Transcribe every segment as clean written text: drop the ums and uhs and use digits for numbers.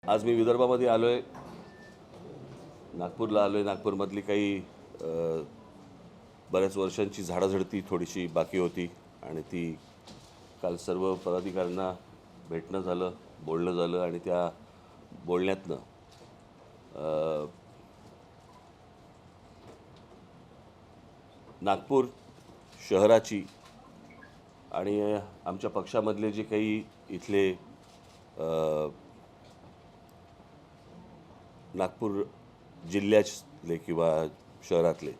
आज मी विदर्भामध्ये आलो आहे, नागपूरला आलो आहे. नागपूरमधली काही बऱ्याच वर्षांची झाडाझडती थोडीशी बाकी होती आणि ती काल सर्व पदाधिकाऱ्यांना भेटणं झालं, बोलणं झालं आणि त्या बोलण्यातनं नागपूर शहराची आणि आमच्या पक्षामधले जे काही इथले नागपूर जिल्ह्यातले किंवा शहरातले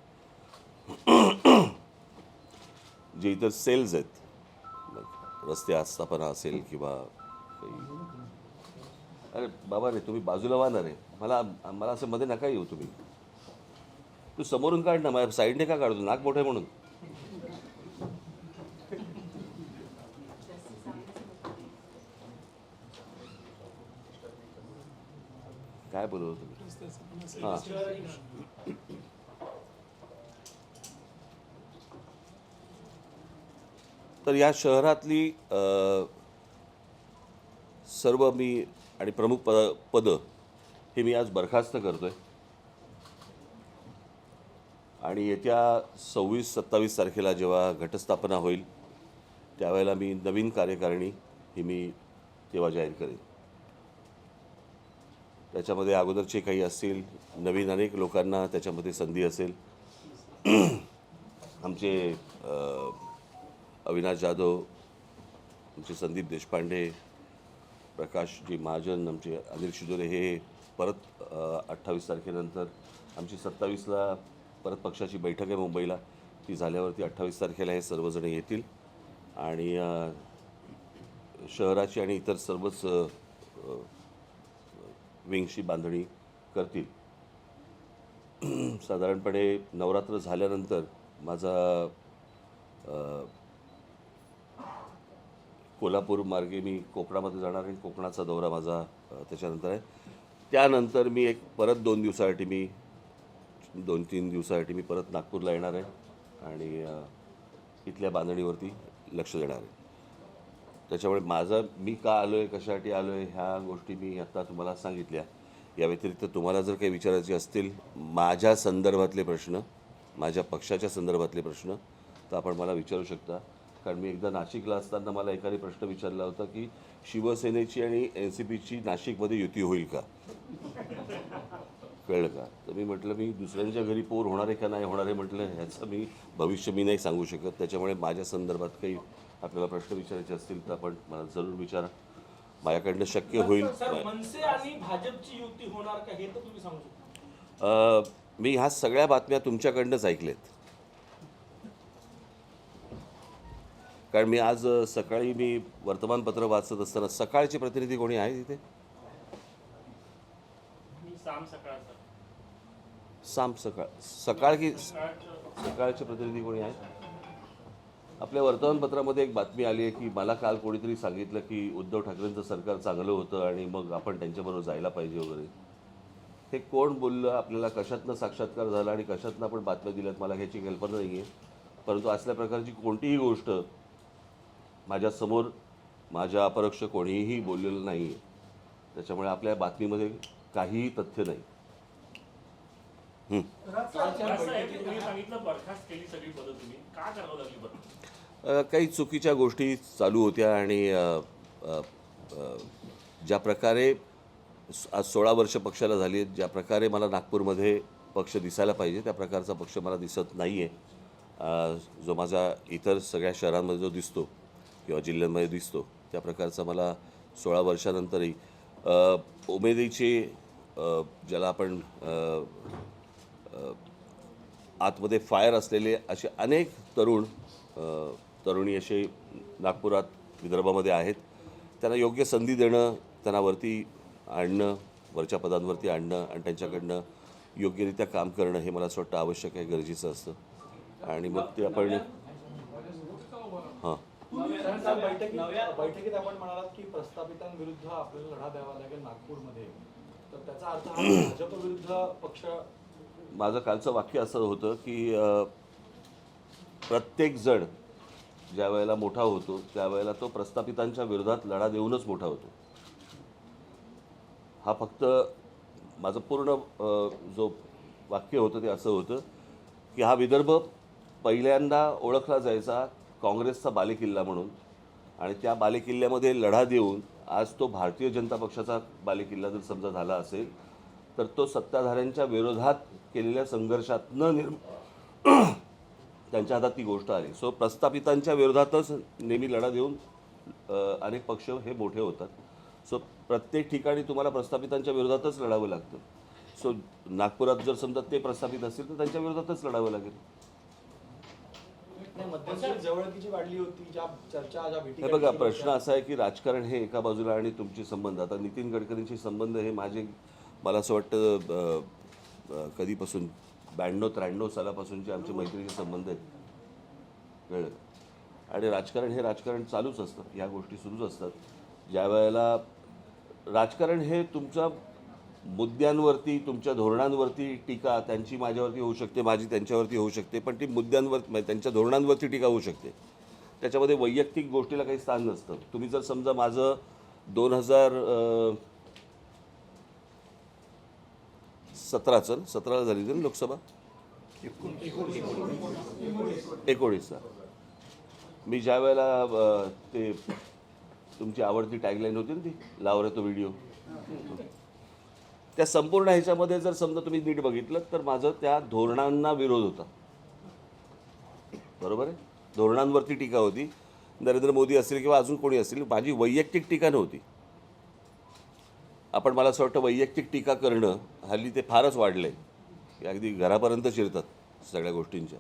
जे इतर सेल्स आहेत, रस्ते आस्थापना असेल किंवा काही. अरे बाबा रे, तुम्ही बाजूला वाहणार रे, मला मला असं मध्ये नका येऊ. तुम्ही तू समोरून काढ ना, माझ्या साईडने का काढतो? नाक मोठं आहे म्हणून. काय बोलत तुम्ही? हां, तर या शहरातली सर्व मी आणि प्रमुख पदं हे मी आज बरखास्त करतो आहे आणि येत्या 26-27 तारखेला जेव्हा घटस्थापना होईल त्यावेळेला मी नवीन कार्यकारिणी ही मी तेव्हा जाहीर करेन. त्याच्यामध्ये अगोदरचे काही असतील, नवीन अनेक लोकांना त्याच्यामध्ये संधी असेल. आमचे अविनाश जाधव, आमचे संदीप देशपांडे, प्रकाशजी महाजन, आमचे अनिल शिदोरे हे परत 28 तारखेनंतर, आमची 27ला परत पक्षाची बैठक आहे मुंबईला, ती झाल्यावरती 28 तारखेला हे सर्वजण येतील आणि शहराची आणि इतर सर्वच विंगची बांधणी करतील. साधारणपणे नवरात्र झाल्यानंतर माझा कोल्हापूर मार्गे मी कोकणामध्ये जाणार आहे. कोकणाचा दौरा माझा त्याच्यानंतर आहे. त्यानंतर मी परत 2-3 दिवसासाठी मी परत नागपूरला येणार आहे आणि इथल्या बांधणीवरती लक्ष देणार आहे. त्याच्यामुळे मी का आलो आहे, कशासाठी आलो आहे, ह्या गोष्टी मी आत्ता तुम्हाला सांगितल्या. या व्यतिरिक्त तुम्हाला जर काही विचारायचे असतील माझ्या संदर्भातले प्रश्न, माझ्या पक्षाच्या संदर्भातले प्रश्न, तर आपण मला विचारू शकता. कारण मी एकदा नाशिकला असताना मला एकाने प्रश्न विचारला होता की शिवसेनेची आणि NCPची नाशिकमध्ये युती होईल का, कळलं का? तर मी म्हटलं मी दुसऱ्यांच्या घरी पोर होणार आहे का नाही होणार आहे म्हटलं, ह्याचं मी भविष्य मी नाही सांगू शकत. त्याच्यामुळे माझ्या संदर्भात काही आपल्याला प्रश्न विचारायचे असतील तर आपण मला जरूर विचारा, माझ्याकडनं शक्य होईल. मनसे आणि भाजपची युती होणार का हे तर तुम्ही सांगू शकता? मी ह्या सगळ्या बातम्या तुमच्याकडनंच ऐकल्यात. कारण मी आज सकाळी मी वर्तमानपत्र वाचत असताना सकाळचे प्रतिनिधी कोणी आहे तिथे? सकाळचे प्रतिनिधी कोणी आहेत? आपल्या वर्तमानपत्रामध्ये एक बातमी आली आहे की मला काल कोणीतरी सांगितलं की उद्धव ठाकरेंचं सरकार चांगलं होतं आणि मग आपण त्यांच्याबरोबर जायला पाहिजे वगैरे. हे कोण बोललं, आपल्याला कशातनं साक्षात्कार झाला आणि कशातनं आपण बातम्या दिल्यात मला ह्याची कल्पना नाही आहे. परंतु असल्या प्रकारची कोणतीही गोष्ट माझ्यासमोर माझ्या अपरोक्ष कोणीही बोललेलं नाही आहे. त्याच्यामुळे आपल्या बातमीमध्ये काहीही तथ्य नाही. काही चुकीच्या गोष्टी चालू होत्या आणि ज्या प्रकारे आज 16 वर्ष पक्षाला झाली आहेत, ज्या प्रकारे मला नागपूरमध्ये पक्ष दिसायला पाहिजे त्या प्रकारचा पक्ष मला दिसत नाही आहे. जो माझा इतर सगळ्या शहरांमध्ये जो दिसतो किंवा जिल्ह्यांमध्ये दिसतो त्या प्रकारचा मला 16 वर्षानंतरही उमेदीचे ज्याला आपण आतमध्ये फायर असलेले असे अनेक तरुणी असे नागपुरात, विदर्भामध्ये आहेत. त्यांना योग्य संधी देणं, त्यांना वरती आणणं, वरच्या पदांवरती आणणं आणि त्यांच्याकडनं योग्यरित्या काम करणं हे मला असं वाटतं आवश्यक आहे, गरजेचं असतं. आणि मग ते आपण हां बैठकीत आपण म्हणालात की प्रस्थापितांविरुद्ध आपल्याला लढा द्यावा लागेल नागपूरमध्ये, तर त्याचा अर्थ भाजप विरुद्ध पक्ष. माझं कालचं वाक्य असं होतं की प्रत्येकजण ज्या वेळेला मोठा होतो त्यावेळेला तो प्रस्थापितांच्या विरोधात लढा देऊनच मोठा होतो. हा फक्त माझं पूर्ण जो वाक्य होतं ते असं होतं की हा विदर्भ पहिल्यांदा ओळखला जायचा काँग्रेसचा बालेकिल्ला म्हणून, आणि त्या बालेकिल्ल्यामध्ये लढा देऊन आज तो भारतीय जनता पक्षाचा बालेकिल्ला जर समजा झाला असेल तर तो सत्ताधाऱ्यांच्या विरोधात केलेल्या संघर्षातनं त्यांच्या हातात ती गोष्ट आली. सो प्रस्थापितांच्या विरोधातच नेहमी लढा देऊन अनेक पक्ष हे मोठे होतात. सो प्रत्येक ठिकाणी तुम्हाला प्रस्थापितांच्या विरोधातच लढावं लागतं. सो नागपुरात जर समजा ते प्रस्थापित असतील तर त्यांच्या विरोधातच लढावं लागेल. नाही, मध्यंतरी जवळकीची वाढली होती, ज्या चर्चा ज्या भेटी हे बघा, प्रश्न असा आहे की राजकारण हे एका बाजूला आणि तुमचे संबंध, आता नितीन गडकरींचे संबंध हे मला असं वाटतं कधीपासून 92-93 सालापासूनचे आमचे मैत्रीचे संबंध आहेत, कळलं. आणि राजकारण हे राजकारण चालूच असतं, ह्या गोष्टी सुरूच असतात. ज्या वेळेला राजकारण हे तुमच्या मुद्द्यांवरती, तुमच्या धोरणांवरती टीका त्यांची माझ्यावरती होऊ शकते, माझी त्यांच्यावरती होऊ शकते, पण ती मुद्द्यांवर त्यांच्या धोरणांवरती टीका होऊ शकते. त्याच्यामध्ये वैयक्तिक गोष्टीला काही स्थान नसतं. तुम्ही जर समजा माझं 2017ला झाली ना लोकसभा, 19ला मी ज्या वेळेला ते तुमची आवडती टॅगलाईन होती ना ती लाव रे तो व्हिडिओ, त्या संपूर्ण ह्याच्यामध्ये जर समजा तुम्ही नीट बघितलं तर माझं त्या धोरणांना विरोध होता, बरोबर आहे. धोरणांवरती टीका होती. नरेंद्र मोदी असतील किंवा अजून कोणी असतील, माझी वैयक्तिक टीका नव्हती. आपण मला असं वाटतं वैयक्तिक टीका करणं हल्ली ते फारच वाढलं आहे, अगदी घरापर्यंत शिरतात सगळ्या गोष्टींच्या.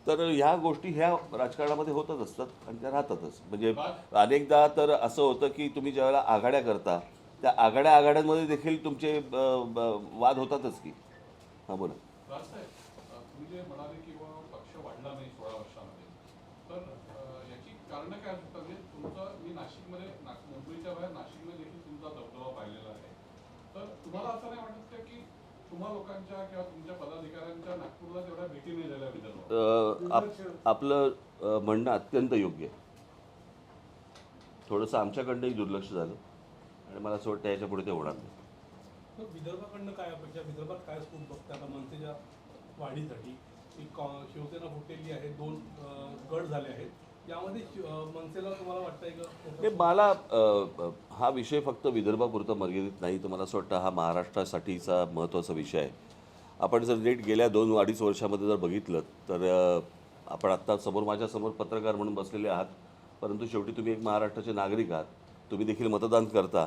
तर ह्या गोष्टी ह्या राजकारणामध्ये होतच असतात आणि त्या राहतातच. म्हणजे अनेकदा तर असं होतं की तुम्ही ज्यावेळेला आघाड्या करता त्या आघाड्यांमध्ये देखील तुमचे वाद होतातच की. हां बोला. तुम्ही जे म्हणाले की पक्ष वाढला नाही 16 वर्षामध्ये, तर याची कारणं काय असतात? म्हणजे तुमचं, मी नाशिकमध्ये मुंबईच्या बाहेर नाशिकमध्ये देखील तुमचा दबदबा पाहिलेला आहे. तर तुम्हाला असं नाही वाटत का की तुम्हा लोकांच्या किंवा तुमच्या पदाधिकाऱ्यांच्या नागपूरला तेवढ्या भेटी नाही झाल्या विदर्भात? आपलं म्हणणं अत्यंत योग्य आहे. थोडंसं आमच्याकडनंही दुर्लक्ष झालं आणि मला असं वाटतं याच्या पुढे ते होणार नाही. विदर्भाकडनं काय अपेक्षा, विदर्भात काय स्कोप बघते आता मनसेच्या वाढीसाठी? एक शिवसेना फुटलेली आहे, 2 गट झाले आहेत, यामध्ये मनसेला तुम्हाला वाटतंय का? हे मला हा विषय फक्त विदर्भापुरता मर्यादित नाही, तर मला असं वाटतं हा महाराष्ट्रासाठीचा महत्त्वाचा विषय आहे. आपण जर नीट गेल्या 2-2.5 वर्षामध्ये जर बघितलं तर आपण आत्ता माझ्यासमोर पत्रकार म्हणून बसलेले आहात, परंतु शेवटी तुम्ही एक महाराष्ट्राचे नागरिक आहात. तुम्ही देखील मतदान करता.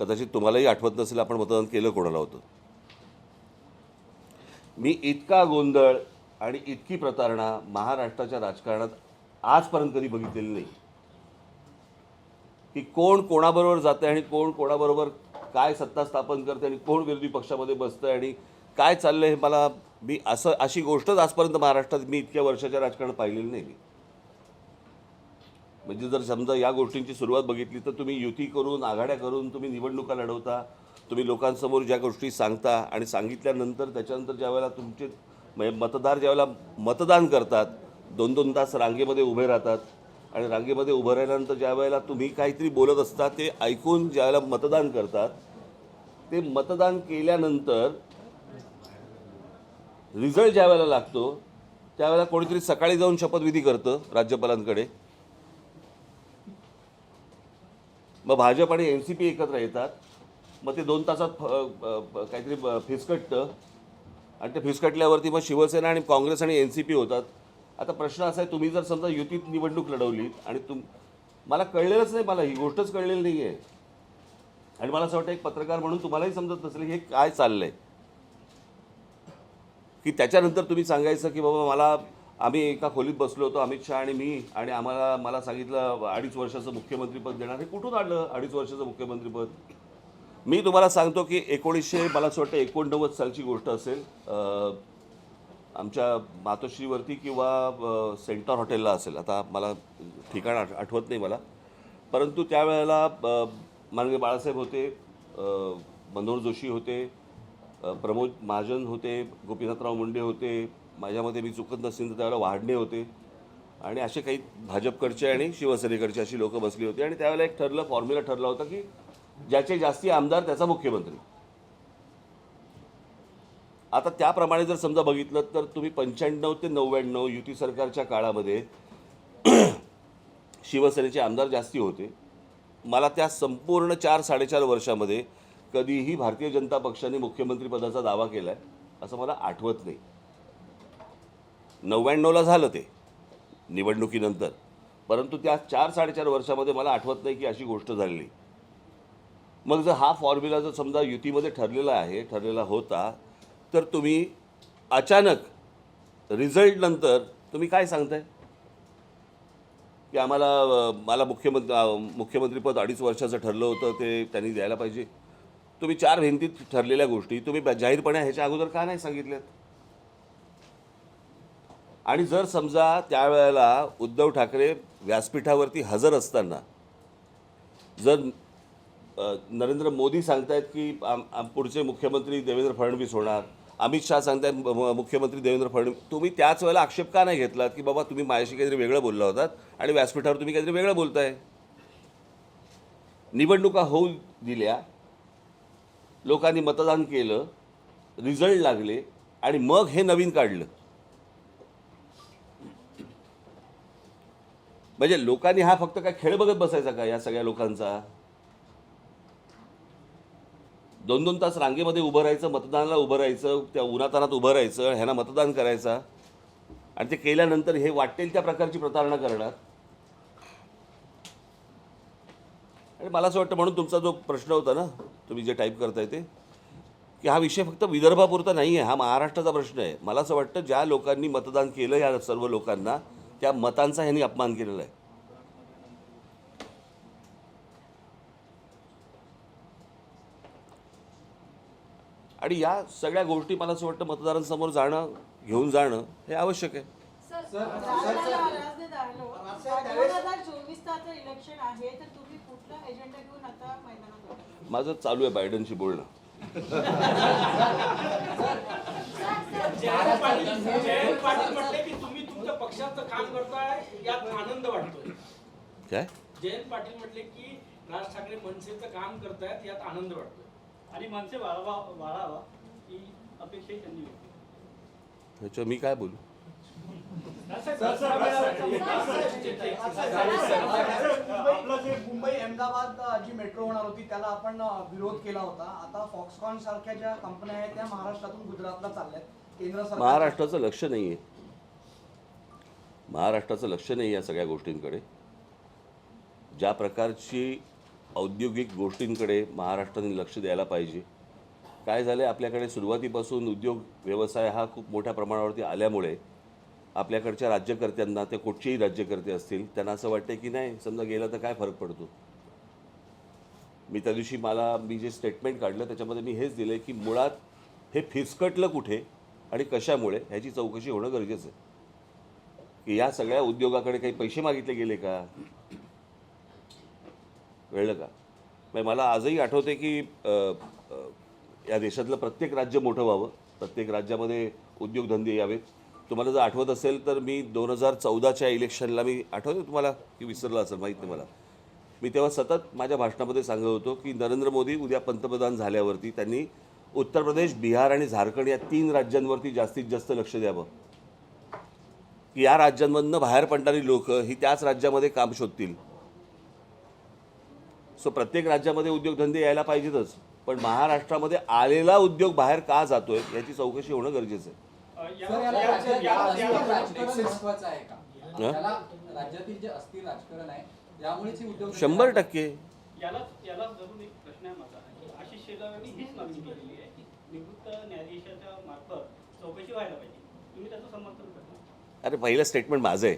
कदाचित तुम्हालाही आठवत नसेल आपण मतदान केलं कोणाला होतं. मी इतका गोंधळ आणि इतकी प्रतारणा महाराष्ट्राच्या राजकारणात आजपर्यंत कधी बघितलेली नाही, की कोण कोणाबरोबर जातं आणि कोण कोणाबरोबर काय सत्ता स्थापन करते आणि कोण विरोधी पक्षामध्ये बसतं आणि काय चाललं हे मी अशी गोष्टच आजपर्यंत महाराष्ट्रात मी इतक्या वर्षाच्या राजकारणात पाहिलेली नाही. म्हणजे जर समजा या गोष्टींची सुरुवात बघितली तर तुम्ही युती करून, आघाड्या करून तुम्ही निवडणुका लढवता, तुम्ही लोकांसमोर ज्या गोष्टी सांगता आणि सांगितल्यानंतर त्याच्यानंतर ज्यावेळेला तुमचे मतदार ज्यावेळेला मतदान करतात 2-2 तास रांगेमध्ये उभे राहतात आणि रांगेमध्ये उभं राहिल्यानंतर ज्या वेळेला तुम्ही काहीतरी बोलत असता ते ऐकून ज्यावेळेला मतदान करतात, ते मतदान केल्यानंतर रिझल्ट ज्या वेळेला लागतो त्यावेळेला कोणीतरी सकाळी जाऊन शपथविधी करतं राज्यपालांकडे, मग भाजप आणि NCP एकत्र येतात, मग ते 2 तासात काहीतरी फिसकटतं आणि ते फिसकटल्यावरती मग शिवसेना आणि काँग्रेस आणि NCP होतात. आता प्रश्न असा आहे, तुम्ही जर समजा युतीत निवडणूक लढवलीत आणि मला कळलेलंच नाही, मला ही गोष्टच कळलेली नाही आहे आणि मला असं वाटतं एक पत्रकार म्हणून तुम्हालाही समजत नसेल हे काय चाललं आहे, की त्याच्यानंतर तुम्ही सांगायचं की बाबा आम्ही एका खोलीत बसलो होतो अमित शहा आणि मी, आणि मला सांगितलं 2.5 वर्षाचं मुख्यमंत्रीपद देणार. हे कुठून आलं 2.5 वर्षाचं मुख्यमंत्रीपद? मी तुम्हाला सांगतो की मला असं वाटतं 1989 सालची गोष्ट असेल, आमच्या मातोश्रीवरती किंवा सेंटर हॉटेलला असेल, आता मला ठिकाण आठवत नाही मला, परंतु त्यावेळेला माननीय बाळासाहेब होते, मनोहर जोशी होते, प्रमोद महाजन होते, गोपीनाथराव मुंडे होते, माझ्यामध्ये मी चुकत नसेल तर त्यावेळेला वाढणे होते आणि असे काही भाजपकडचे आणि शिवसेनेकडचे अशी लोकं बसली होती. आणि त्यावेळेला एक फॉर्म्युला ठरला होता की ज्याचे जास्ती आमदार त्याचा मुख्यमंत्री. आता त्याप्रमाणे जर समजा बघितलं तर तुम्ही 95 ते 99 युती सरकारच्या काळामध्ये शिवसेनेचे आमदार जास्ती होते. मला त्या संपूर्ण 4-4.5 वर्षामध्ये कधीही भारतीय जनता पक्षाने मुख्यमंत्रीपदाचा दावा केला आहे असं मला आठवत नाही. 99ला झालं ते निवडणुकीनंतर, परंतु त्या 4-4.5 वर्षामध्ये मला आठवत नाही की अशी गोष्ट झालेली. मग जर हा फॉर्म्युला जर समजा युतीमध्ये ठरलेला होता, तर तुम्ही अचानक रिझल्टनंतर तुम्ही काय सांगताय की मला मुख्यमंत्रीपद 2.5 वर्षाचं ठरलं होतं ते त्यांनी द्यायला पाहिजे. तुम्ही 4 भिंतीत ठरलेल्या गोष्टी तुम्ही जाहीरपणे ह्याच्या अगोदर का नाही सांगितल्यात? आणि जर समजा त्यावेळेला उद्धव ठाकरे व्यासपीठावरती हजर असताना जर नरेंद्र मोदी सांगतायत की पुढचे मुख्यमंत्री देवेंद्र फडणवीस होणार, अमित शहा सांगतायत मुख्यमंत्री देवेंद्र फडणवीस, तुम्ही त्याच वेळेला आक्षेप का नाही घेतलात की बाबा तुम्ही माझ्याशी काहीतरी वेगळं बोलला होतात आणि व्यासपीठावर तुम्ही काहीतरी वेगळं बोलताय? निवडणुका होऊ दिल्या, लोकांनी मतदान केलं, रिझल्ट लागले आणि मग हे नवीन काढलं. म्हणजे लोकांनी हा फक्त काय खेळ बघत बसायचा का या सगळ्या लोकांचा? 2-2 तास रांगेमध्ये उभं राहायचं, मतदानाला उभं राहायचं, त्या उन्हातानात उभं राहायचं, ह्यांना मतदान करायचं आणि ते केल्यानंतर हे वाटेल त्या प्रकारची प्रतारणा करणार. आणि मला असं वाटतं, म्हणून तुमचा जो प्रश्न होता ना, तुम्ही जे टाईप करताय ते, की हा विषय फक्त विदर्भापुरता नाही आहे, हा महाराष्ट्राचा प्रश्न आहे. मला असं वाटतं ज्या लोकांनी मतदान केलं या सर्व लोकांना त्या मतांचा ह्यांनी अपमान केलेला आहे. आणि या सगळ्या गोष्टी मला असं वाटतं मतदारांसमोर घेऊन जाणं हे आवश्यक आहे. सर 2024चं इलेक्शन आहे तर तुम्ही कुठला एजेंडा घेऊन आता मैदानात उतरला? माझं चालू आहे बायडनशी बोलणं. जयंत पाटील म्हटले की तुम्ही तुमच्या पक्षाचं काम करताय यात आनंद वाटतोय. काय? जयंत पाटील म्हटले की राज ठाकरे मनसेचं काम करतायत यात आनंद वाटतोय आणि मनसे वाढावा ही अपेक्षाही त्यांनी व्यक्त केली. ह्याच्यावर मी काय बोलू? मुंबई अहमदाबाद जी मेट्रो होणार होती त्याला आपण विरोध केला होता. आता फॉक्सकॉन सारख्या ज्या कंपन्या आहेत त्या महाराष्ट्रातून गुजरातला चालल्यात. केंद्र सरकार महाराष्ट्राचं लक्ष नाही आहे. महाराष्ट्राचं लक्ष नाही या सगळ्या गोष्टींकडे. ज्या प्रकारची औद्योगिक गोष्टींकडे महाराष्ट्राने लक्ष द्यायला पाहिजे. काय झालं आहे, आपल्याकडे सुरुवातीपासून उद्योग व्यवसाय हा खूप मोठ्या प्रमाणावरती आल्यामुळे आपल्याकडच्या राज्यकर्त्यांना, ते कुठचेही राज्यकर्ते असतील, त्यांना असं वाटतं की नाही समजा गेलं तर काय फरक पडतो. मी त्या दिवशी मी जे स्टेटमेंट काढलं त्याच्यामध्ये मी हेच दिलं की मुळात हे फिसकटलं कुठे आणि कशामुळे ह्याची चौकशी होणं गरजेचं आहे. की या सगळ्या उद्योगाकडे काही पैसे मागितले गेले का? कळलं का? म्हणजे मला आजही आठवते की या देशातलं प्रत्येक राज्य मोठं व्हावं, प्रत्येक राज्यामध्ये उद्योगधंदे यावेत. तुम्हाला जर आठवत असेल तर मी 2014च्या इलेक्शनला, मी आठवते तुम्हाला की विसरलं असेल माहीत नाही मला, मी तेव्हा सतत माझ्या भाषणामध्ये सांगत होतो की नरेंद्र मोदी उद्या पंतप्रधान झाल्यावरती त्यांनी उत्तर प्रदेश, बिहार आणि झारखंड या 3 राज्यांवरती जास्तीत जास्त लक्ष द्यावं. की या राज्यांमधनं बाहेर पडणारी लोक ही त्याच राज्यामध्ये काम शोधतील. सो प्रत्येक राज्यामध्ये उद्योगधंदे यायला पाहिजेतच, पण महाराष्ट्रामध्ये आलेला उद्योग बाहेर का जातोय याची चौकशी होणं गरजेचं आहे. महत्वाचं आहे का? त्याला राज्यातील जे अस्थिर राजकारण आहे यामुळेच ही उद्योग 100% याला धरून एक प्रश्न आहे माझा की आशिष शेलारांनी हीच मागणी केलेली आहे की निवृत्त न्यायाधीशाच्या मार्फत चौकशी व्हायला पाहिजे. तुम्ही त्याचं समर्थन करता? अरे पहिलं स्टेटमेंट माझं आहे,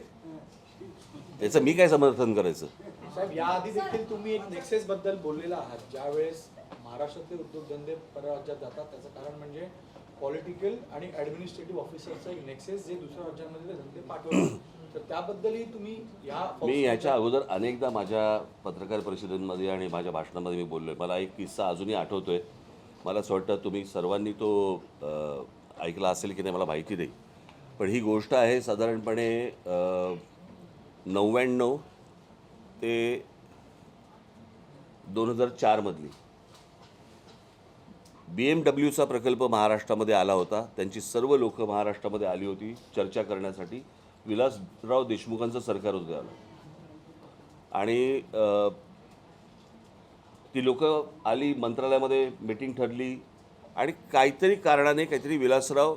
त्याचं मी काय समर्थन करायचं? साहेब, याआधी देखील तुम्ही एक नेक्सेस बद्दल बोललेला आहात. ज्यावेळेस महाराष्ट्रातील उद्योगधंदे परराज्यात जातात त्याचं कारण म्हणजे पॉलिटिकल आणि ॲडमिनिस्ट्रेटिव्ह ऑफिसरचं एक नेक्सेस जे दुसऱ्या राज्यांमध्ये ते धंदे पाठवतात. तर त्याबद्दलही तुम्ही मी याच्या अगोदर अनेकदा माझ्या पत्रकार परिषदेमध्ये आणि माझ्या भाषणामध्ये मी बोललो आहे. मला एक किस्सा अजूनही आठवतो आहे. मला असं वाटतं तुम्ही सर्वांनी तो ऐकला असेल की नाही मला माहिती नाही, पण ही गोष्ट आहे साधारणपणे 99 ते 2004 मधली BMWचा प्रकल्प महाराष्ट्रामध्ये आला होता. त्यांची सर्व लोक महाराष्ट्रामध्ये आली होती चर्चा करण्यासाठी. विलासराव देशमुखांचं सरकार होतं त्याला आणि ती लोक आली, मंत्रालयामध्ये मीटिंग ठरली आणि काहीतरी कारणाने काहीतरी विलासराव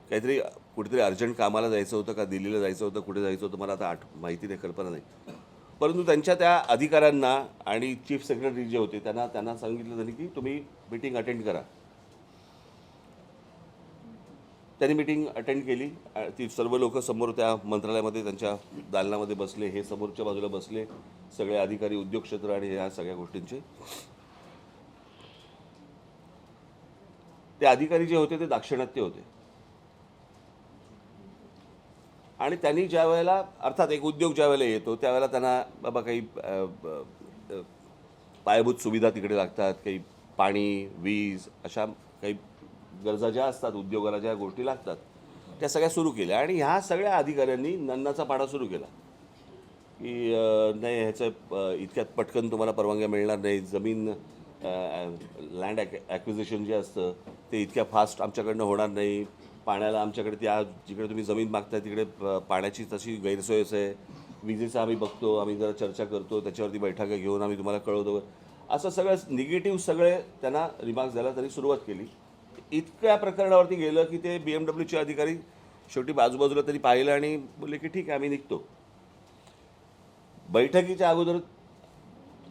काहीतरी कुठेतरी अर्जंट कामाला जायचं होतं का दिल्लीला जायचं होतं, कुठे जायचं होतं मला आता माहिती नाही, कल्पना नाही. परंतु त्यांच्या त्या अधिकाऱ्यांना आणि चीफ सेक्रेटरी जे होते त्यांना सांगितलं त्यांनी की तुम्ही मीटिंग अटेंड करा. त्यांनी मीटिंग अटेंड केली. ती सर्व लोक समोर त्या मंत्रालयामध्ये त्यांच्या दालनामध्ये बसले, हे समोरच्या बाजूला बसले, सगळे अधिकारी उद्योग क्षेत्र आणि ह्या सगळ्या गोष्टींचे. ते अधिकारी जे होते ते दाक्षिणात्य होते आणि त्यांनी ज्या वेळेला अर्थात एक उद्योग ज्या वेळेला येतो त्यावेळेला त्यांना बाबा काही पायाभूत सुविधा तिकडे लागतात, काही पाणी, वीज, अशा काही गरजा ज्या असतात उद्योगाला, ज्या गोष्टी लागतात त्या सगळ्या सुरू केल्या. आणि ह्या सगळ्या अधिकाऱ्यांनी नन्नाचा पाडा सुरू केला की नाही ह्याचं इतक्यात पटकन तुम्हाला परवानग्या मिळणार नाही, जमीन लँड ॲक्विजिशन जे असतं ते इतक्या फास्ट आमच्याकडनं होणार नाही, पाण्याला आमच्याकडे त्या जिकडे तुम्ही जमीन मागताय तिकडे पाण्याची तशी गैरसोयच आहे, विजेचं आम्ही बघतो, आम्ही जरा चर्चा करतो, त्याच्यावरती बैठका घेऊन आम्ही तुम्हाला कळवतो, असं सगळं निगेटिव्ह सगळे त्यांना रिमार्क्स द्यायला त्यांनी सुरुवात केली. इतक्या प्रकरणावरती गेलं की ते BMWचे अधिकारी शेवटी बाजूबाजूला तरी पाहिलं आणि बोलले की ठीक आहे आम्ही निघतो. बैठकीच्या अगोदर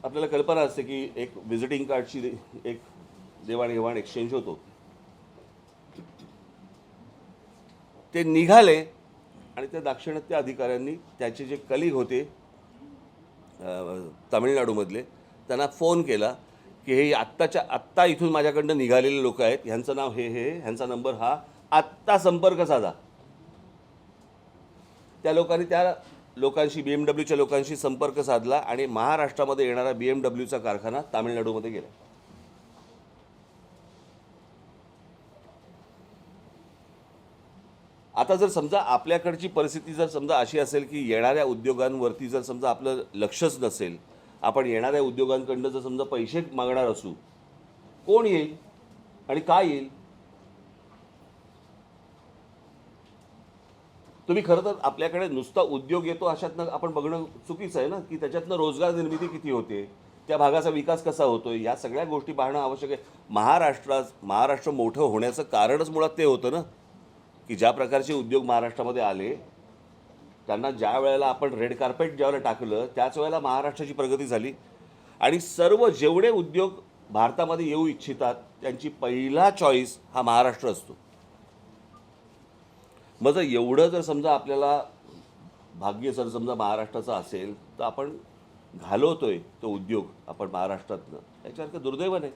आपल्याला कल्पना असते की एक व्हिजिटिंग कार्डची एक देवाणघेवाण एक्सचेंज होतो. ते निघाले आणि त्या दाक्षिणात्य अधिकाऱ्यांनी त्याचे जे कलिग होते तामिळनाडूमधले त्यांना फोन केला की हे आत्ता इथून माझ्याकडनं निघालेले लोक आहेत, ह्यांचं नाव हे ह्यांचा नंबर हा, आत्ता संपर्क साधा. त्या लोकांशी BMWच्या लोकांशी संपर्क साधला आणि महाराष्ट्रामध्ये येणारा BMWचा कारखाना तामिळनाडूमध्ये गेला. आता जर समजा आपल्याकडची परिस्थिती जर समजा अशी असेल की येणाऱ्या उद्योगांवरती जर समजा आपलं लक्षच नसेल, आपण येणाऱ्या उद्योगांकडनं जर समजा पैसे मागणार असू, कोण येईल आणि काय येईल? तुम्ही खरं तर आपल्याकडे नुसता उद्योग येतो अशातनं आपण बघणं चुकीचं आहे ना, की त्याच्यातनं रोजगार निर्मिती किती होते, त्या भागाचा विकास कसा होतोय, या सगळ्या गोष्टी पाहणं आवश्यक आहे. महाराष्ट्र मोठं होण्याचं कारणच मुळात ते होतं ना, की ज्या प्रकारचे उद्योग महाराष्ट्रामध्ये आले त्यांना ज्या वेळेला आपण रेड कार्पेट ज्यावेळेला टाकलं त्याच वेळेला महाराष्ट्राची प्रगती झाली. आणि सर्व जेवढे उद्योग भारतामध्ये येऊ इच्छितात त्यांची पहिला चॉईस हा महाराष्ट्र असतो. मग जर एवढं जर समजा आपल्याला भाग्य जर समजा महाराष्ट्राचं असेल तर आपण घालवतोय तो उद्योग आपण महाराष्ट्रातनं, याच्यासारखं दुर्दैव नाही.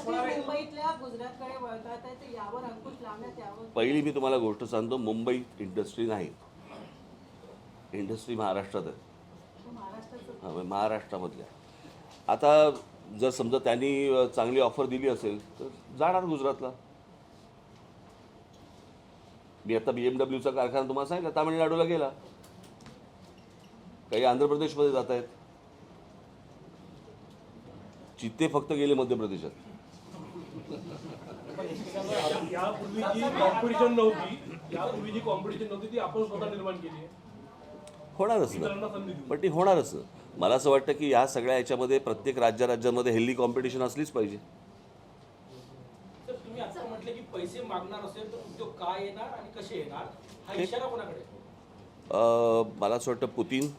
मुंबईतल्या गुजरातकडे वळतात आहे, तर यावर अंकुश लावण्यात यावं. पहिली मी तुम्हाला गोष्ट सांगतो, मुंबईत इंडस्ट्री नाही, इंडस्ट्री महाराष्ट्रात आहे. हां, महाराष्ट्रामधल्या. आता जर समजा त्यांनी चांगली ऑफर दिली असेल तर जाणार गुजरातला. मी आता BMWचा कारखाना तुम्हाला सांगितलं तामिळनाडूला गेला, काही आंध्र प्रदेशमध्ये जात आहेत, चित्ते फक्त गेले मध्य प्रदेशात. यापूर्वी जी कॉम्पिटिशन नव्हती ती आपण स्वतः निर्माण केली आहे. होणारच ना, पण ती होणारच ना. मला असं वाटतं की या सगळ्या याच्यामध्ये प्रत्येक राज्यामध्ये हेल्दी कॉम्पिटिशन असलीच पाहिजे. तर तुम्ही आता म्हटलं की पैसे मागणार असेल तर उद्योग काय येणार आणि कसे येणार, हा इशारा कोणाकडे? मला असं वाटतं पुतीन.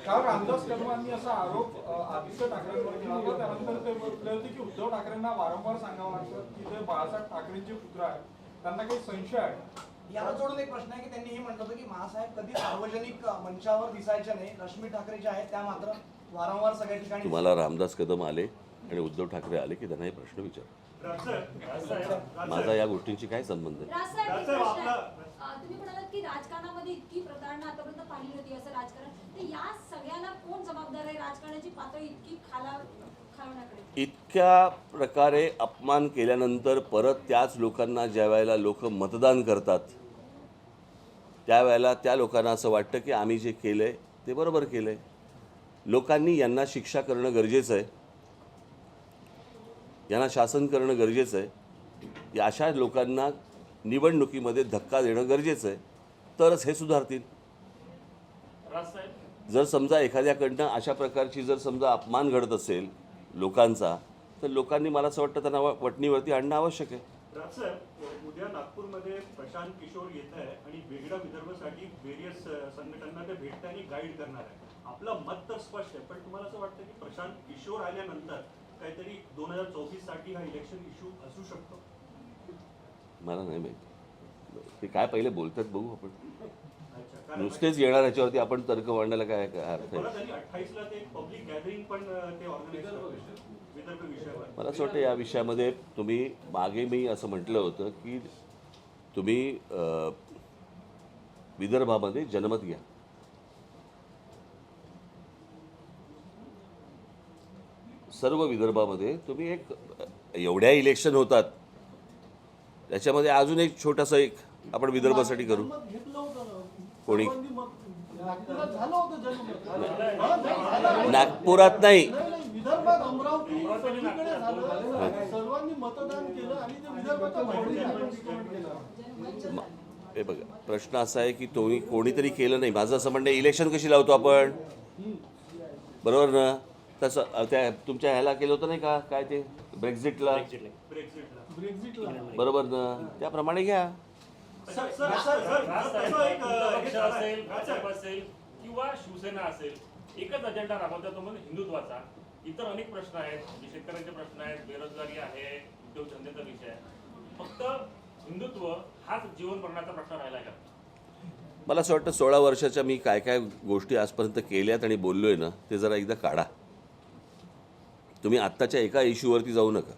काल रामदास कदमांनी असा आरोप आदित्य ठाकरेंवर केला होता. त्यानंतर ते म्हटले होते की उद्धव ठाकरेंना वारंवार सांगावं लागतं की ते बाळासाहेब ठाकरेंचे पुत्र आहेत, त्यांना काही संशय आहे. याला जोडून एक प्रश्न आहे की त्यांनी हे म्हटलं होतं की मासाहेब कधी सार्वजनिक मंचावर दिसायचे नाही, रश्मी ठाकरे ज्या आहेत त्या मात्र वारंवार सगळ्या ठिकाणी. तुम्हाला रामदास कदम आले आणि उद्धव ठाकरे आले की त्यांना हे प्रश्न विचार. माझा या गोष्टींची काय संबंध आहे? तुम्ही म्हणालात की राजकारणामध्ये इतकी प्रतारणा आतापर्यंत पाहिली होती असं राजकारण, तर या सगळ्याला कोण जबाबदार आहे? राजकारणाची पातळी इतकी खालवण्याकडे इतक्या प्रकारे अपमान केल्यानंतर परत त्याच लोकांना ज्या वेळेला लोक मतदान करतात त्यावेळेला त्या लोकांना असं वाटतं की आम्ही जे केलं आहे ते बरोबर केलं आहे. लोकांनी यांना शिक्षा करणं गरजेचं आहे, यांना शासन करणं गरजेचं आहे. या अशा लोकांना निवडणुकीमध्ये धक्का देणं गरजेचं आहे, तरच हे सुधारतील. जर समजा एखाद्याकडनं अशा प्रकारची जर समजा अपमान घडत असेल लोकांचा, तर लोकांनी मला असं वाटतं त्यांना वटणीवरती आणणं आवश्यक आहे. राजसाहेब, उद्या नागपूरमध्ये प्रशांत किशोर येत आहे आणि वेगळ्या विदर्भासाठी वेरियस संघटनांना ते भेटत आणि गाईड करणार आहे. आपलं मत तर स्पष्ट आहे, पण तुम्हाला असं वाटतं की प्रशांत किशोर आल्यानंतर काहीतरी 2024 साठी हा इलेक्शन इश्यू असू शकतो? मला नाही माहिती, ते काय पहिले बोलतात बघू आपण. अच्छा, कारण नुसतेच येणार ह्याच्यावरती आपण तर्क मांडायला काय काय अर्थ आहे? परत आणि 28 ला ते पब्लिक गॅदरिंग पण ते ऑर्गनाईज विदर्भ विषयावर. मला असं वाटतं या विषयामध्ये तुम्ही मागे मी असं म्हटलं होतं की तुम्ही विदर्भामध्ये जनमत घ्या. सर्व विदर्भामध्ये तुम्ही एक एवढ्या इलेक्शन होतात त्याच्यामध्ये अजून एक छोटासा एक आपण विदर्भासाठी करू. कोणी नागपुरात नाही, विदर्भात अमरावती सगळीकडे झालं, सर्वांनी मतदान केलं आणि ते विदर्भाच्या बाहेर केलं. हे बघा, प्रश्न असा आहे की कोणीतरी केलं नाही. माझं असं म्हणणं, इलेक्शन कशी लावतो आपण, बरोबर ना? तसं त्या तुमच्या ह्याला केलं होतं नाही का, काय ते ब्रेक्झिटला, बरोबर ना? त्याप्रमाणे घ्या. पक्ष असेल, भाजप असेल किंवा शिवसेना असेल, एकच अजेंडा राबवता, तो म्हणजे हिंदुत्वाचा. इतर अनेक प्रश्न आहेत, शेतकऱ्यांचे प्रश्न आहेत, बेरोजगारी आहे, उद्योगधंद्याचा विषय आहे. फक्त हिंदुत्व हाच जीवन मरणाचा प्रश्न राहिला का? मला असं वाटतं 16 वर्षाच्या मी काय काय गोष्टी आजपर्यंत केल्यात आणि बोललोय ना, ते जरा एकदा काढा. तुम्ही आत्ताच्या एका इश्यूवरती जाऊ नका.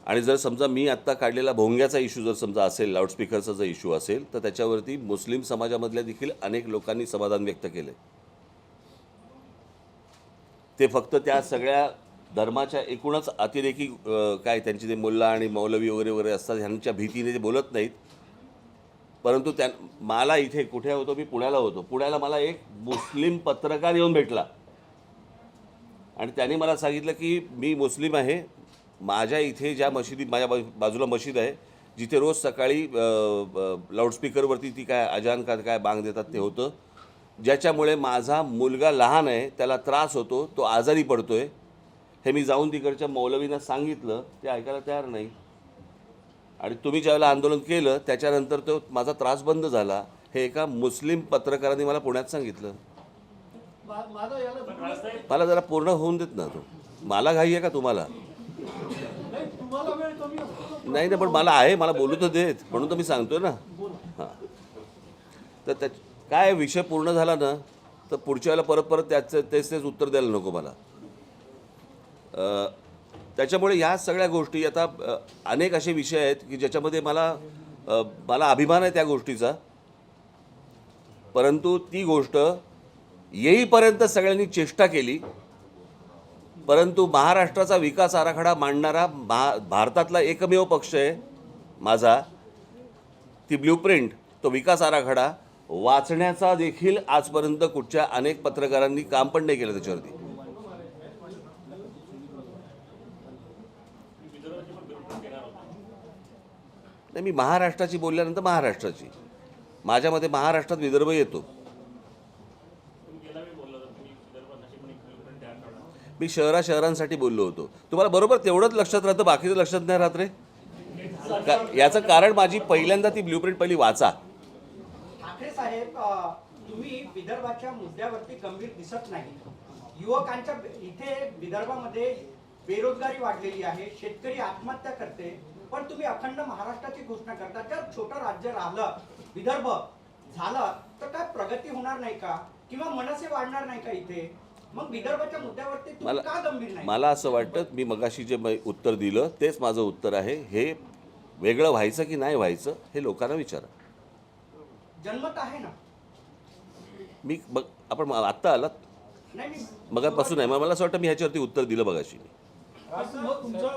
आणि जर समजा मी आत्ता काढलेला भोंग्याचा इश्यू जर समजा असेल, लाऊडस्पीकरचा जर इश्यू असेल, तर त्याच्यावरती मुस्लिम समाजामधल्या देखील अनेक लोकांनी समाधान व्यक्त केले. ते फक्त त्या सगळ्या धर्माच्या एकूणच अतिरेकी काय त्यांचे ते मुल्ला आणि मौलवी वगैरे वगैरे असतात ह्यांच्या भीतीने ते बोलत नाहीत. परंतु मला इथे कुठे होतो, मी पुण्याला होतो, पुण्याला मला एक मुस्लिम पत्रकार येऊन भेटला आणि त्याने मला सांगितलं की मी मुस्लिम आहे, माझ्या इथे ज्या मशिदीत, माझ्या बाजूला मशीद आहे जिथे रोज सकाळी लाऊडस्पीकरवरती ती काय अजान का काय बांग देतात ते होतं, ज्याच्यामुळे माझा मुलगा लहान आहे, त्याला त्रास होतो, तो आजारी पडतोय. हे मी जाऊन तिकडच्या मौलवींना सांगितलं, ते ऐकायला तयार नाही. आणि तुम्ही ज्यावेळेला आंदोलन केलं त्याच्यानंतर तो माझा त्रास बंद झाला. हे एका मुस्लिम पत्रकारांनी मला पुण्यात सांगितलं. मला जरा पूर्ण होऊन देत ना, तो मला घाई आहे का तुम्हाला? नाही ना, पण मला आहे, मला बोलू तर देत, म्हणून तर मी सांगतोय ना. हां, तर त्या काय विषय पूर्ण झाला ना, तर पुढच्या वेळेला परत परत तेच उत्तर द्यायला नको मला. त्याच्यामुळे ह्या सगळ्या गोष्टी आता अनेक असे विषय आहेत की ज्याच्यामध्ये मला अभिमान आहे त्या गोष्टीचा. परंतु ती गोष्ट येईपर्यंत सगळ्यांनी चेष्टा केली. परंतु महाराष्ट्राचा विकास आराखडा मांडणारा भारतातला एकमेव पक्ष आहे माझा. ती ब्ल्यूप्रिंट, तो विकास आराखडा वाचण्याचा देखील आजपर्यंत कुठच्या अनेक पत्रकारांनी काम पण नाही केलं त्याच्यावरती. नाही, मी महाराष्ट्राची बोलल्यानंतर महाराष्ट्राची, माझ्यामध्ये महाराष्ट्रात विदर्भ येतो. मी शहरांसाठी बोललो होतो. तुम्हाला बरोबर तेवढंच लक्षात राहतं, बाकीचं लक्षात नाही राहत रे. याचं कारण माझी पहिल्यांदा ती ब्ल्यूप्रिंट पहिली वाचा. ठाकरे साहेब, तुम्ही विदर्भाच्या मुद्द्यावरती गंभीर दिसत नाही. युवकांच्या इथे विदर्भामध्ये बेरोजगारी वाढलेली आहे, शेतकरी आत्महत्या करते, पण तुम्ही अखंड महाराष्ट्राची घोषणा करता. जर छोटं राज्य राहिलं, विदर्भ झालं, तर काय प्रगती होणार नाही का? किंवा मनसे वाढणार नाही का इथे? मग विदर्भाच्या मुद्द्यावरती तुम्ही का गंभीर नाही? मला असं वाटतं, मी मगाशी जे उत्तर दिलं तेच माझं उत्तर आहे. हे वेगळं व्हायचं की नाही व्हायचं हे लोकांना विचारा. जन्मत आहे ना. मी बघ आपण आत्ता आलात नाही मी मगापासून आहे, मला असं वाटतं मी ह्याच्यावरती उत्तर दिलं बघाशी. मग तुमचा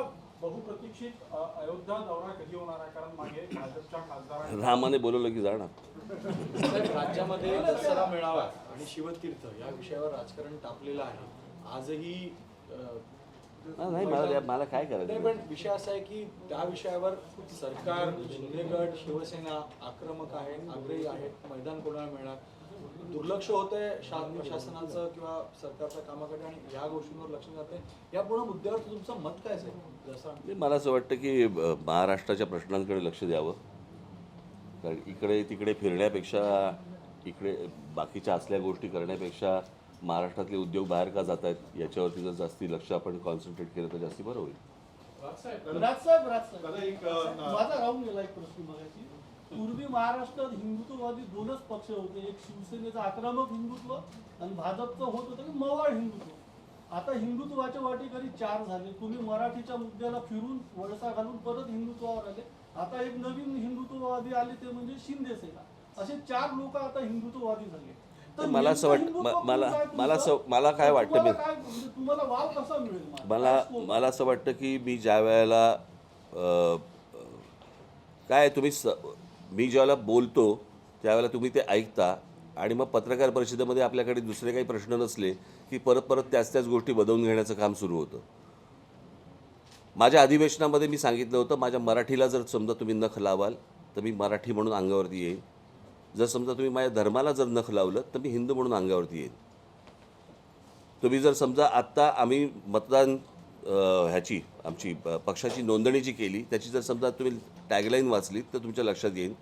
बहुप्रतीक्षित अयोध्या दौरा कधी होणार आहे? कारण मागे भाजपच्या खासदारांनी रामाने बोलवलं की जाणार. साहेब, राज्यामध्ये दसरा मेळावा आणि शिवतीर्थ या विषयावर राजकारण तापलेलं आहे. आजही नाही मला काय नाही, करायचं. पण विषय असा आहे की त्या विषयावर सरकार, शिंदे गट, शिवसेना आक्रमक आहे, आग्रही आहेत. मैदान कोणाला मिळणार? दुर्लक्ष होतंय शासनाचं किंवा सरकारच्या कामाकडे आणि या गोष्टींवर लक्ष जाते. या पूर्ण मुद्द्यावर तुमचं मत काय असेल? दसरा मला असं वाटतं की महाराष्ट्राच्या प्रश्नांकडे लक्ष द्यावं. कारण इकडे तिकडे फिरण्यापेक्षा, इकडे बाकीच्या असल्या गोष्टी करण्यापेक्षा महाराष्ट्रातले उद्योग बाहेर का जात आहेत याच्यावरती जर जास्ती लक्ष आपण कॉन्सन्ट्रेट केलं तर जास्ती बरं होईल. राजसाहेब माझा राहून गेला एक प्रश्न बघायची. पूर्वी महाराष्ट्रात हिंदुत्ववादी दोनच पक्ष होते, एक शिवसेनेचं आक्रमक हिंदुत्व आणि भाजपचं होत होतं की मवाळ हिंदुत्व. आता हिंदुत्वाच्या वाटेकरी 4 झाले. तुम्ही मराठीच्या मुद्द्याला फिरून वळसा घालून परत हिंदुत्वावर आले. आता एक नवीन हिंदुत्ववादी आले ते म्हणजे शिंदे सेना. असे 4 लोक आता हिंदुत्ववादी झाले. तर मला असं वाटतं मला काय वाटतं तुम्हाला वाव कसा मिळेल? मला असं वाटतं की मी ज्या वेळेला काय तुम्ही मी ज्यावेळेला बोलतो त्यावेळेला तुम्ही ते ऐकता आणि मग पत्रकार परिषदेमध्ये आपल्याकडे दुसरे काही प्रश्न नसले की परत त्याच गोष्टी बदलून घेण्याचं काम सुरू होतं. माझ्या अधिवेशनामध्ये मी सांगितलं होतं, माझ्या मराठीला जर समजा तुम्ही नख लावाल तर मी मराठी म्हणून अंगावरती येईन. जर समजा तुम्ही माझ्या धर्माला जर नख लावलं तर मी हिंदू म्हणून अंगावरती येईन. तुम्ही जर समजा आत्ता आम्ही मतदान ह्याची आमची पक्षाची नोंदणीची केली, त्याची जर समजा तुम्ही टॅगलाईन वाचलीत तर तुमच्या लक्षात येईल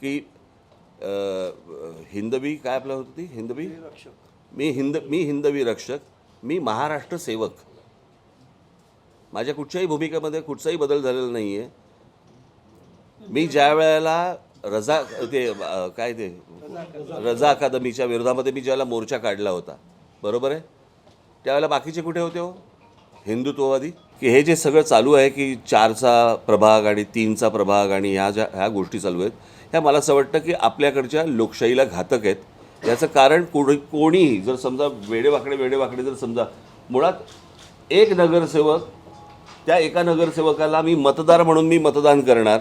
की हिंदवी काय आपलं होतं ती हिंदवी मी हिंदवी रक्षक, मी महाराष्ट्र सेवक. माझ्या कुठच्याही भूमिकेमध्ये कुठचाही बदल झालेला नाही आहे. मी ज्या वेळेला रजा अकादमीच्या विरोधामध्ये मी ज्यावेळेला मोर्चा काढला होता, बरोबर आहे, त्यावेळेला बाकीचे कुठे होते हो हिंदुत्ववादी? की हे जे सगळं चालू आहे की 4चा प्रभाग आणि 3चा प्रभाग आणि ह्या गोष्टी चालू आहेत, ह्या मला असं वाटतं की आपल्याकडच्या लोकशाहीला घातक आहेत. याचं कारण कोणीही जर समजा वेडेवाकडे जर समजा मुळात एक नगरसेवक, त्या एका नगरसेवकाला मी मतदार म्हणून मी मतदान करणार,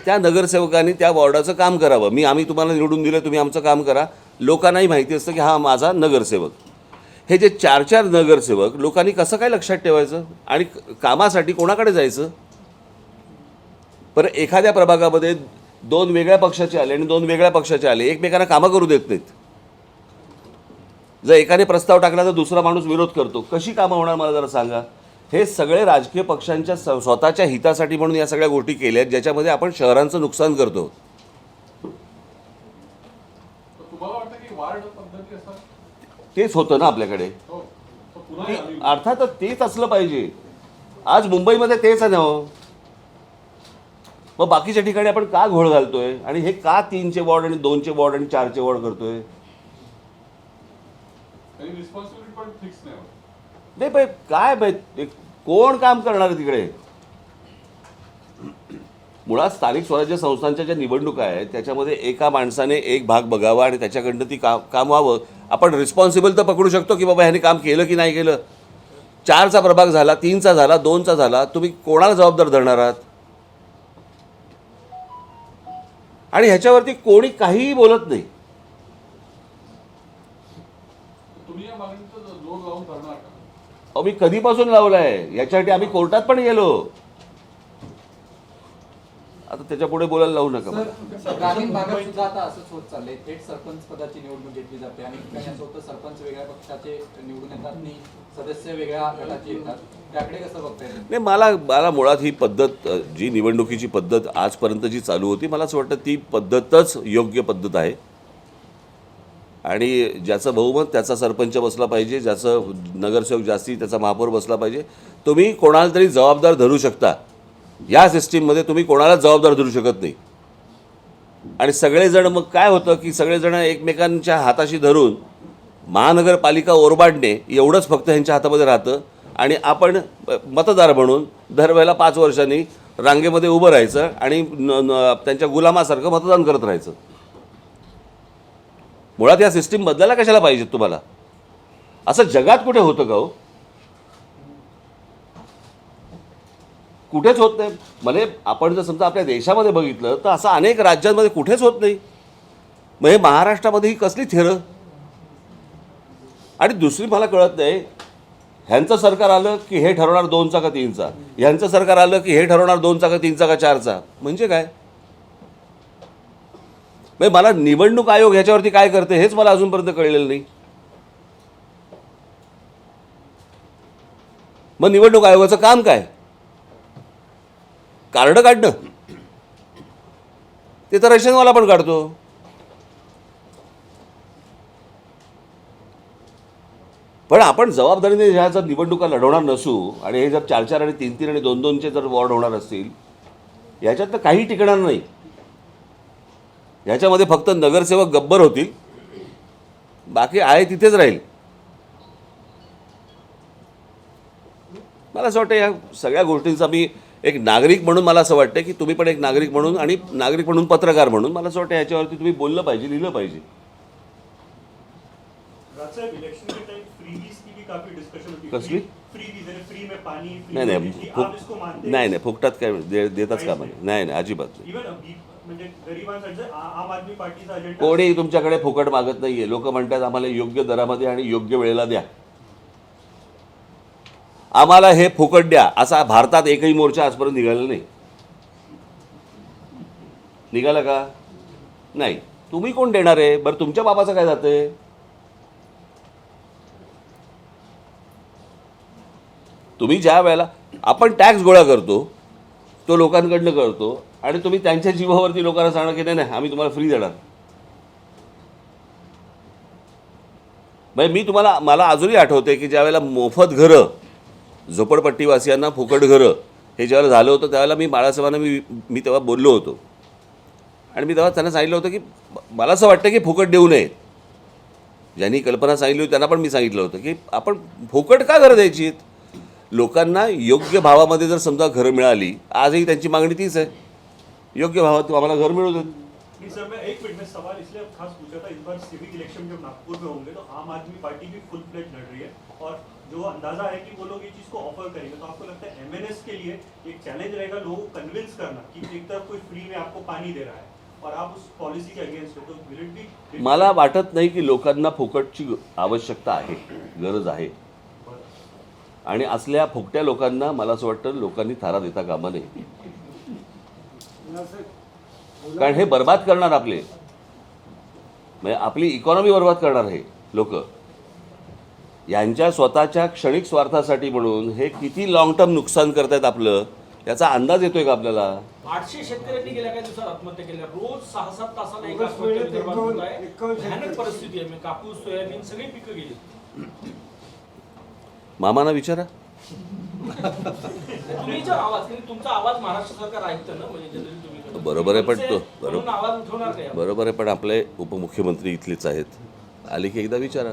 त्या नगरसेवकांनी त्या वॉर्डाचं काम करावं. आम्ही तुम्हाला निवडून दिलं, तुम्ही आमचं काम करा. लोकांनाही माहिती असतं की हा माझा नगरसेवक. हे जे 4 नगरसेवक लोकांनी कसं काय लक्षात ठेवायचं आणि कामासाठी कोणाकडे जायचं? बरं, एखाद्या प्रभागामध्ये 2 वेगळ्या पक्षाचे आले आणि 2 वेगळ्या पक्षाचे आले, एकमेकांना कामं करू देत नाहीत. जर एकाने प्रस्ताव टाकला तर दुसरा माणूस विरोध करतो. कशी कामं होणार मला जरा सांगा. हे सगळे राजकीय पक्षांच्या स्वतःच्या हितासाठी म्हणून या सगळ्या गोष्टी केल्या आहेत, ज्याच्यामध्ये आपण शहरांचं नुकसान करतो. तुम्हाला वाटतं की वार्ड पद्धती असतात? तेच होतं ना आपल्याकडे. अर्थातच तेच असलं पाहिजे. आज मुंबईमध्ये तेच आहे ना हो. मग बाकीच्या ठिकाणी आपण का घोळ घालतोय आणि हे का 3चे वॉर्ड आणि 2चे वॉर्ड आणि 4चे वॉर्ड करतोय? रिस्पॉन्सिबिलिटी पण फिक्स नाही होत. नाही बाई, काय कोण काम करणार आहे तिकडे? मुळात स्थानिक स्वराज्य संस्थांच्या ज्या निवडणुका आहेत त्याच्यामध्ये एका माणसाने एक भाग बघावा आणि त्याच्याकडनं ती काम व्हावं. आपण रिस्पॉन्सिबल तर पकडू शकतो की बाबा ह्याने काम केलं की नाही केलं. 4चा प्रभाग झाला, 3चा झाला, 2चा झाला, तुम्ही कोणाला जबाबदार धरणार आहात? आणि ह्याच्यावरती कोणी काहीही बोलत नाही. तुम्ही या मागणीचा जोर लावून करणार का? मी कधीपासून लावलाय याच्यासाठी. आम्ही कोर्टात पण गेलो. आता त्याच्या पुढे बोलायला लावू नका मला. सर, ग्रामीण भागात सुद्धा आता असंच होत चाललंय. थेट सरपंच पदाची निवडणूक घेतली जाते आणि ठिकाणी असं होतं सरपंच वेगळ्या पक्षाचे निवडून येतात आणि सदस्य वेगळ्या गटाचे येतात. त्याकडे कसं बघताय? नाही, मला मुळात ही पद्धत, जी निवडणुकीची पद्धत आजपर्यंत जी चालू होती, मला असं वाटतं ती पद्धतच योग्य पद्धत आहे. आणि ज्याचं बहुमत त्याचा सरपंच बसला पाहिजे, ज्याचं नगरसेवक जास्ती त्याचा महापौर बसला पाहिजे. तुम्ही कोणाला तरी जबाबदार धरू शकता. या सिस्टीममध्ये तुम्ही कोणाला जबाबदार धरू शकत नाही. आणि सगळेजण मग काय होतं की सगळेजण एकमेकांच्या हाताशी धरून महानगरपालिका ओरबाडणे एवढंच फक्त ह्यांच्या हातामध्ये राहतं आणि आपण मतदार म्हणून दरवेळेला 5 वर्षांनी रांगेमध्ये उभं राहायचं आणि त्यांच्या गुलामासारखं मतदान करत राहायचं. मुळात या सिस्टीम बदलायला कशाला पाहिजेत तुम्हाला? असं जगात कुठे होतं का हो? कुठेच होत नाही. म्हणजे आपण जर समजा आपल्या देशामध्ये बघितलं तर असं अनेक राज्यांमध्ये कुठेच होत नाही. मग हे महाराष्ट्रामध्ये ही कसली थेरं? आणि दुसरी मला कळत नाही, ह्यांचं सरकार आलं की हे ठरवणार 2चा का 3चा, ह्यांचं सरकार आलं की हे ठरवणार 2चा का 3चा का 4चा. म्हणजे काय? म्हणजे मला निवडणूक आयोग ह्याच्यावरती काय करते हेच मला अजूनपर्यंत कळलेलं नाही. मग निवडणूक आयोगाचं काम काय? कार्ड काढणं? ते तर रेशनवाला पण काढतो. पण आपण जबाबदारीने ह्या जर निवडणुका लढवणार नसू आणि हे जर 4-4 आणि 3-3 आणि 2-2चे जर वॉर्ड होणार असतील, ह्याच्यात तर काही टिकणार नाही. ह्याच्यामध्ये फक्त नगरसेवक गब्बर होतील, बाकी आहे तिथेच राहील. मला असं वाटतं या सगळ्या गोष्टींचा मी एक नागरिक म्हणून मला असं वाटतं की तुम्ही पण एक नागरिक म्हणून आणि नागरिक म्हणून पत्रकार म्हणून मला असं वाटतं ह्याच्यावरती तुम्ही बोललं पाहिजे, लिहिलं पाहिजे. राजसाहेब, इलेक्शन के टाइम फ्रीबीज की भी काफी डिस्कशन होती है. कसली? फ्रीबीज यानी फ्री में पानी, फ्री नाही में नाही बिजली, फुक आप इसको मानते हैं? नाही नाही फुकटात काय देताच का म्हणे? नाही नाही अजिबात नाही. इवन म्हणजे गरिबांसाठी आम आदमी पार्टीचा अजेंडा कोणी तुमच्याकडे फुकट मागत नाहीये. लोक म्हणतात आम्हाला योग्य दरामध्ये आणि योग्य वेळेला द्या, आम्हाला हे फुकट द्या. असा भारतात एकही मोर्चा आजपर्यंत निघाला नाही. निघाला का? नाही. तुम्ही कोण देणार आहे? बरं तुमच्या बाबाचं काय जातंय? तुम्ही ज्या वेळेला आपण टॅक्स गोळा करतो तो लोकांकडनं करतो आणि तुम्ही त्यांच्या जीवावरती लोकांना सांगणार की नाही नाही आम्ही तुम्हाला फ्री देणार. म्हणजे मी तुम्हाला मला अजूनही आठवते की ज्यावेळेला मोफत घरं, झोपडपट्टीवासियांना फुकट घरं हे ज्यावेळेला झालं होतं त्यावेळेला मी बाळासाहेबांना मी तेव्हा बोललो होतो आणि मी तेव्हा त्यांना सांगितलं होतं की मला असं वाटतं की फुकट देऊ नये. ज्यांनी कल्पना सांगितली होती त्यांना पण मी सांगितलं होतं की आपण फुकट का घरं द्यायची आहेत? लोकांना योग्य भावामध्ये जर समजा घरं मिळाली, आजही त्यांची मागणी तीच आहे, योग्य भावात आम्हाला घर मिळू देत. जी सर, मैं एक मिनट में सवाल इसलिए खास पूछा था, इस बार सिविक इलेक्शन जब नागपुर में होंगे तो आम आदमी पार्टी भी फुल प्लेज लड़ रही है और जो अंदाजा है कि वो लोग ये चीज को ऑफर करेंगे, तो आपको लगता है एमएनएस के लिए एक चैलेंज रहेगा लोगों को कन्विंस करना कि एक तरफ कोई फ्री में आपको पानी दे रहा है और आप उस पॉलिसी के अगेंस्ट हो, तो विल इट बी? मला वाटत नाही की लोकांना फुकटची आवश्यकता आहे, गरज आहे. आणि असल्या फुकट्या लोकांना मला असं वाटतं लोकांनी थारा देता कामा नये. कारण हे बर्बाद करणार आपले, म्हणजे आपली इकॉनॉमी बर्बाद करणार हे लोक. यांच्या स्वतःच्या क्षणिक स्वार्थासाठी म्हणून हे किती लॉंग टर्म नुकसान करतायत आपलं याचा अंदाज येतोय का आपल्याला? 800 शेतकऱ्यांनी गेल्या काही दिवसात आत्महत्या केल्या. रोज 6-7 तासाला एक आत्महत्या विदर्भात होत आहे. भयानक परिस्थिती आहे. कापूस, सोयाबीन सगळी पिकं गेली. मामाना विचारा. तुम्ही जर आवाज तुमचा आवाज महाराष्ट्र सरकार ऐकतं ना, म्हणजे जनरली तुम्ही बरोबर आहे पण तो म्हणून आवाज उठवणार काय? बरोबर आहे पण आपले उपमुख्यमंत्री इथलेच आहेत, आले की एकदा विचारा.